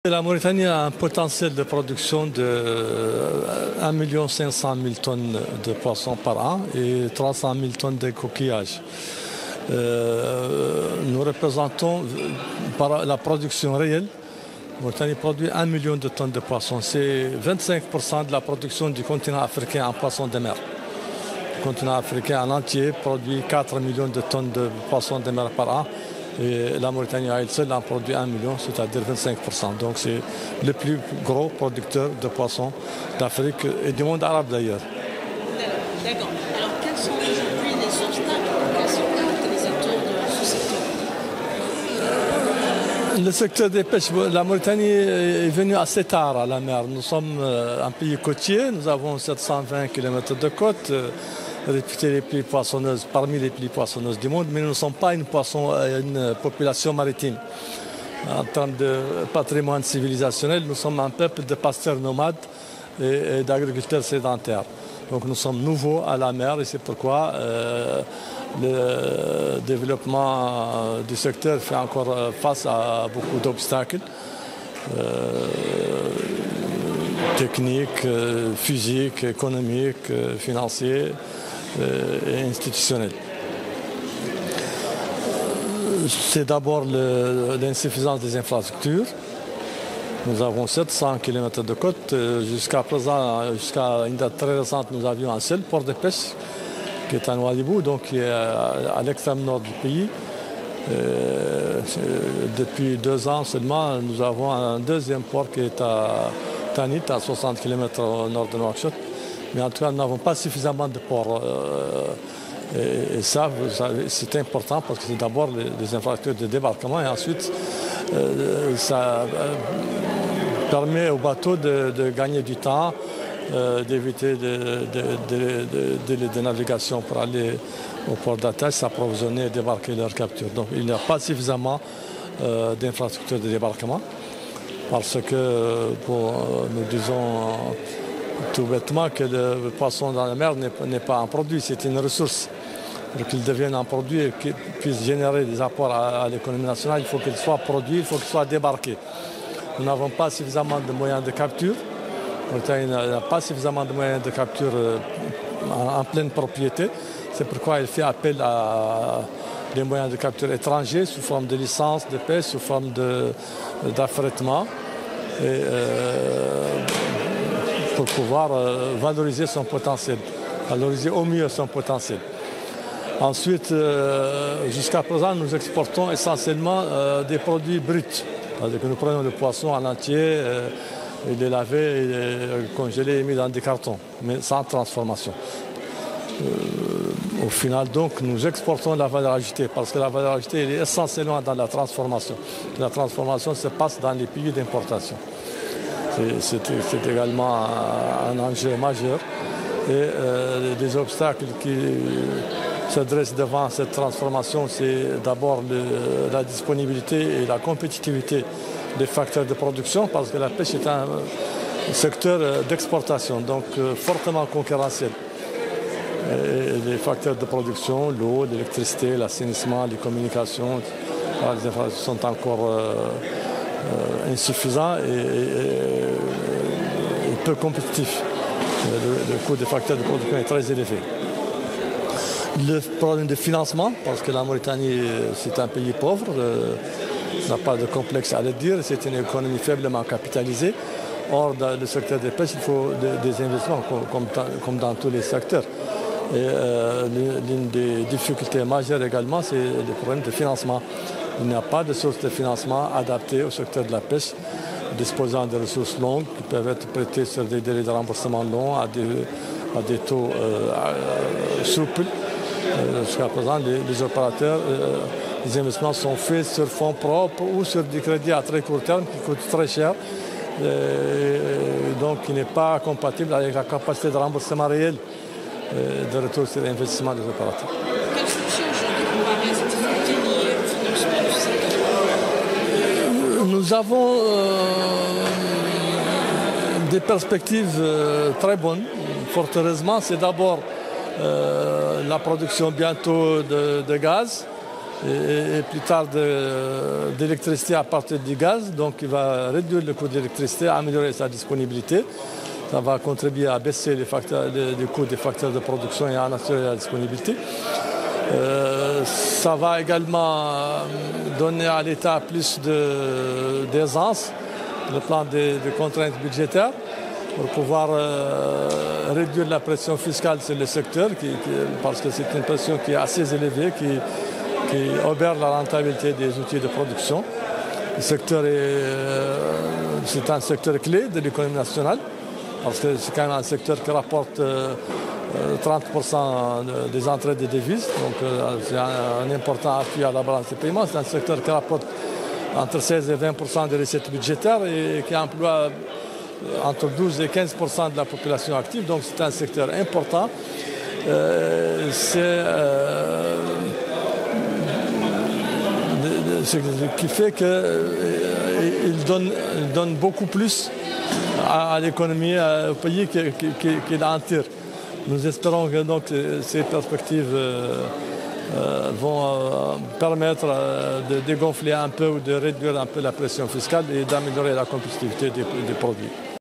La Mauritanie a un potentiel de production de 1 500 000 tonnes de poissons par an et 300 000 tonnes de coquillages. Nous représentons par la production réelle, la Mauritanie produit 1 million de tonnes de poissons. C'est 25% de la production du continent africain en poissons de mer. Le continent africain en entier produit 4 millions de tonnes de poissons de mer par an. Et la Mauritanie à elle seule en produit 1 million, c'est-à-dire 25%. Donc c'est le plus gros producteur de poissons d'Afrique et du monde arabe d'ailleurs. D'accord. Alors quels sont aujourd'hui les obstacles pour les utilisateurs de ce secteur? Le secteur des pêches, la Mauritanie est venue assez tard à la mer. Nous sommes un pays côtier, nous avons 720 km de côte. Réputées les plus poissonneuses, parmi les plus poissonneuses du monde, mais nous ne sommes pas une population maritime. En termes de patrimoine civilisationnel, nous sommes un peuple de pasteurs nomades et d'agriculteurs sédentaires. Donc nous sommes nouveaux à la mer et c'est pourquoi le développement du secteur fait encore face à beaucoup d'obstacles techniques, physiques, économiques, financiers et institutionnels. C'est d'abord l'insuffisance des infrastructures. Nous avons 700 km de côte. Jusqu'à présent, jusqu'à une date très récente, nous avions un seul port de pêche qui est à Nouadhibou, donc qui est à l'extrême nord du pays. Depuis 2 ans seulement, nous avons un deuxième port qui est à Tanit, à 60 km au nord de Nouakchott. Mais en tout cas, nous n'avons pas suffisamment de ports. Et ça, c'est important parce que c'est d'abord les infrastructures de débarquement et ensuite, ça permet aux bateaux de gagner du temps, d'éviter des navigations pour aller au port d'attache, s'approvisionner et débarquer leur capture. Donc il n'y a pas suffisamment d'infrastructures de débarquement parce que nous disons tout bêtement que le poisson dans la mer n'est pas un produit, c'est une ressource. Pour qu'il devienne un produit et qu'il puisse générer des apports à l'économie nationale, il faut qu'il soit produit, il faut qu'il soit débarqué. Nous n'avons pas suffisamment de moyens de capture. Il n'a pas suffisamment de moyens de capture en pleine propriété. C'est pourquoi il fait appel à des moyens de capture étrangers sous forme de licences de pêche, sous forme d'affrètement. Pour pouvoir valoriser son potentiel, valoriser au mieux son potentiel. Ensuite, jusqu'à présent, nous exportons essentiellement des produits bruts. C'est-à-dire que nous prenons le poisson en entier, il est lavé, il est congelé et mis dans des cartons, mais sans transformation. Au final, donc, nous exportons la valeur ajoutée parce que la valeur ajoutée elle est essentiellement dans la transformation. La transformation se passe dans les pays d'importation. C'est également un enjeu majeur et les obstacles qui se dressent devant cette transformation, c'est d'abord la disponibilité et la compétitivité des facteurs de production parce que la pêche est un secteur d'exportation, donc fortement concurrentiel. Et les facteurs de production, l'eau, l'électricité, l'assainissement, les communications, les infrastructures sont encore insuffisant et peu compétitif. Le coût des facteurs de production est très élevé. Le problème de financement, parce que la Mauritanie, c'est un pays pauvre, n'a pas de complexe à le dire, c'est une économie faiblement capitalisée. Or, dans le secteur des pêches, il faut des investissements, comme dans tous les secteurs. Et l'une des difficultés majeures également, c'est le problème de financement. Il n'y a pas de source de financement adaptée au secteur de la pêche, disposant de ressources longues qui peuvent être prêtées sur des délais de remboursement longs à des taux souples. Jusqu'à présent, les opérateurs, les investissements sont faits sur fonds propres ou sur du crédit à très court terme qui coûte très cher. Donc, il n'est pas compatible avec la capacité de remboursement réel de retour sur l'investissement des opérateurs. Quelles solutions aujourd'hui comparer à cette difficulté liée au financement du secteur? Nous avons des perspectives très bonnes. Fort heureusement, c'est d'abord la production bientôt de gaz et plus tard d'électricité à partir du gaz. Donc il va réduire le coût de l'électricité, améliorer sa disponibilité. Ça va contribuer à baisser les coûts des facteurs de production et à assurer la disponibilité. Ça va également donner à l'État plus d'aisance, le plan de contraintes budgétaires, pour pouvoir réduire la pression fiscale sur le secteur, parce que c'est une pression qui est assez élevée, qui obère la rentabilité des outils de production. Le secteur c'est un secteur clé de l'économie nationale, parce que c'est quand même un secteur qui rapporte 30% des entrées de devises, donc c'est un important appui à la balance des paiements. C'est un secteur qui rapporte entre 16 et 20% des recettes budgétaires et qui emploie entre 12 et 15% de la population active, donc c'est un secteur important. Ce qui fait qu'il donne beaucoup plus à l'économie, au pays qu'il en tire. Nous espérons que donc, ces perspectives vont permettre de dégonfler un peu ou de réduire un peu la pression fiscale et d'améliorer la compétitivité des produits.